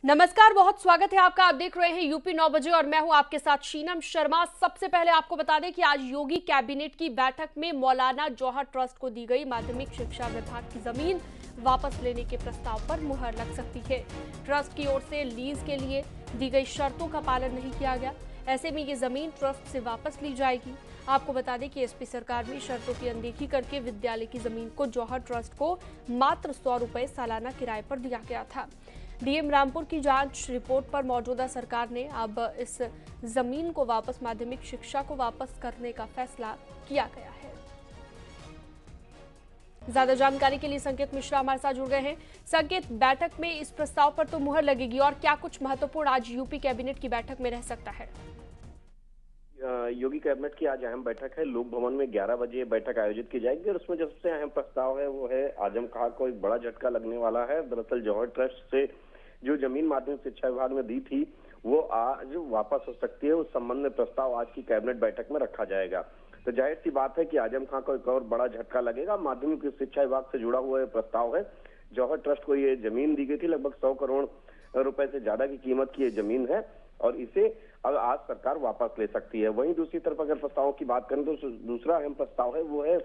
नमस्कार, बहुत स्वागत है आपका। आप देख रहे हैं यूपी 9 बजे और मैं हूं आपके साथ शीनम शर्मा। सबसे पहले आपको बता दें कि आज योगी कैबिनेट की बैठक में मौलाना जौहर ट्रस्ट को दी गई माध्यमिक शिक्षा विभाग की जमीन वापस लेने के प्रस्ताव पर मुहर लग सकती है। ट्रस्ट की ओर से लीज के लिए दी गई शर्तों का पालन नहीं किया गया, ऐसे में ये जमीन ट्रस्ट से वापस ली जाएगी। आपको बता दें कि एसपी सरकार में शर्तों की अनदेखी करके विद्यालय की जमीन को जौहर ट्रस्ट को मात्र 100 रुपए सालाना किराए पर दिया गया था। डीएम रामपुर की जांच रिपोर्ट पर मौजूदा सरकार ने अब इस जमीन को वापस माध्यमिक शिक्षा को वापस करने का फैसला किया गया है। ज्यादा जानकारी के लिए संकेत मिश्रा हमारे साथ जुड़ गए हैं। संकेत, बैठक में इस प्रस्ताव पर तो मुहर लगेगी और क्या कुछ महत्वपूर्ण आज यूपी कैबिनेट की बैठक में रह सकता है? योगी कैबिनेट की आज अहम बैठक है। लोक भवन में 11 बजे बैठक आयोजित की जाएगी और उसमें जो सबसे अहम प्रस्ताव है वो है आजम खां को एक बड़ा झटका लगने वाला है। दरअसल जौहर ट्रस्ट से जो जमीन माध्यमिक शिक्षा विभाग ने दी थी वो आज वापस हो सकती है। उस संबंध में प्रस्ताव आज की कैबिनेट बैठक में रखा जाएगा। तो जाहिर सी बात है कि आजम खां को एक और बड़ा झटका लगेगा। माध्यमिक शिक्षा विभाग से जुड़ा हुआ ये प्रस्ताव है। जौहर ट्रस्ट को ये जमीन दी गई थी, लगभग 100 करोड़ रुपए से ज्यादा की कीमत की ये जमीन है और इसे अब आज सरकार वापस ले सकती है। वहीं दूसरी तरफ अगर प्रस्तावों की बात करें तो दूसरा अहम प्रस्ताव है वो है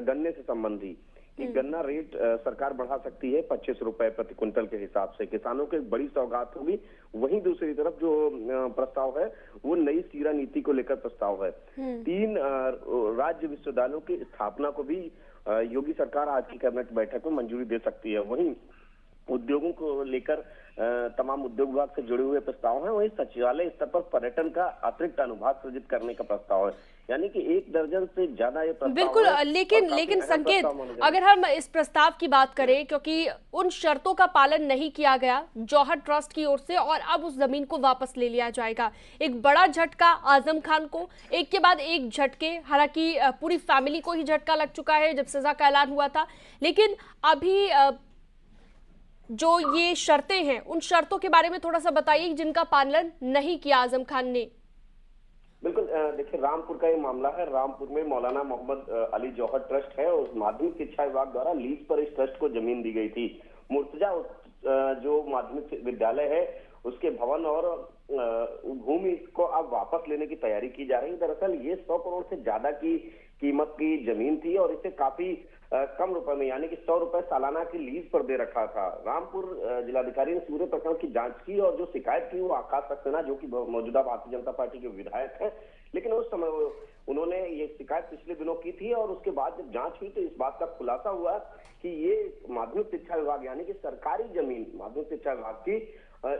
गन्ने से संबंधी कि गन्ना रेट सरकार बढ़ा सकती है 25 रुपए प्रति क्विंटल के हिसाब से। किसानों को एक बड़ी सौगात होगी। वहीं दूसरी तरफ जो प्रस्ताव है वो नई सीरा नीति को लेकर प्रस्ताव है। 3 राज्य विश्वविद्यालयों की स्थापना को भी योगी सरकार आज की कैबिनेट बैठक में मंजूरी दे सकती है। वहीं उद्योगों को लेकर तमाम उद्योग विभाग से जुड़े हुए प्रस्ताव हैं। वहीं सचिवालय स्तर पर पर्यटन का अतिरिक्त अनुभाग सृजित करने का प्रस्ताव है। यानी कि 1 दर्जन से ज्यादा ये प्रस्ताव बिल्कुल है। लेकिन संकेत, अगर हम इस प्रस्ताव की बात करें, क्योंकि उन शर्तों का पालन नहीं किया गया जौहर ट्रस्ट की ओर से और अब उस जमीन को वापस ले लिया जाएगा। एक बड़ा झटका आजम खान को, एक के बाद एक झटके। हालांकि पूरी फैमिली को ही झटका लग चुका है जब सजा का ऐलान हुआ था, लेकिन अभी जो ये शर्तें हैं उन शर्तों के बारे में थोड़ा सा बताइए जिनका पालन नहीं किया आजम खान ने। बिल्कुल, देखिए रामपुर का ये मामला है। रामपुर में मौलाना मोहम्मद अली जौहर ट्रस्ट है और माध्यमिक शिक्षा विभाग द्वारा लीज पर इस ट्रस्ट को जमीन दी गई थी। मुर्तजा जो माध्यमिक विद्यालय है उसके भवन और भूमि को अब वापस लेने की तैयारी की जा रही है। दरअसल ये 100 करोड़ से ज्यादा की कीमत की जमीन थी और इसे काफी कम रुपए में यानी कि 100 रुपए सालाना की लीज पर दे रखा था। रामपुर जिलाधिकारी ने पूरे प्रकरण की जांच की और जो शिकायत की वो आकाश सक्सेना जो कि मौजूदा भारतीय जनता पार्टी के विधायक हैं, लेकिन उस समय उन्होंने ये शिकायत पिछले दिनों की थी और उसके बाद जब जांच हुई तो इस बात का खुलासा हुआ कि ये माध्यमिक शिक्षा विभाग यानी कि सरकारी जमीन माध्यमिक शिक्षा विभाग की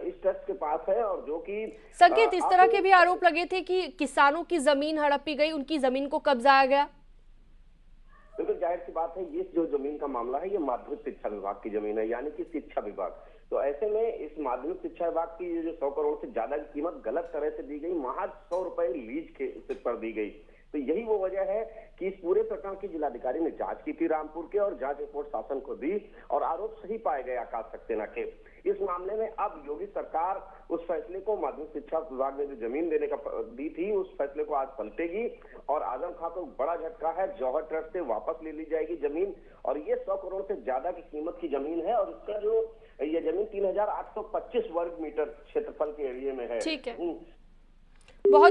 इस ट्रस्ट के पास है। और जो कि संकेत, इस तरह के भी आरोप लगे थे कि किसानों की जमीन हड़पी गई, उनकी जमीन को कब्जाया गया। बिल्कुल, जाहिर सी बात है ये जो जमीन का मामला है ये माध्यमिक शिक्षा विभाग की जमीन है यानी कि शिक्षा विभाग। तो ऐसे में इस माध्यमिक शिक्षा विभाग की जो 100 करोड़ से ज्यादा की कीमत गलत तरह से दी गई, महज 100 रुपए लीज के पर दी गई। तो यही वो वजह है कि इस पूरे प्रकरण की जिलाधिकारी ने जांच की थी रामपुर के और जांच रिपोर्ट शासन को दी और आरोप सही पाए गए आकाश सक्सेना के। इस मामले में अब योगी सरकार उस फैसले को माध्यमिक शिक्षा विभाग ने जो जमीन देने का दी थी उस फैसले को आज पलटेगी और आजम खां को बड़ा झटका है। जौहर ट्रस्ट से वापस ले ली जाएगी जमीन और ये 100 करोड़ से ज्यादा की कीमत की जमीन है और इसका जो ये जमीन 3825 वर्ग मीटर क्षेत्रफल के एरिया में है। ठीक है, बहुत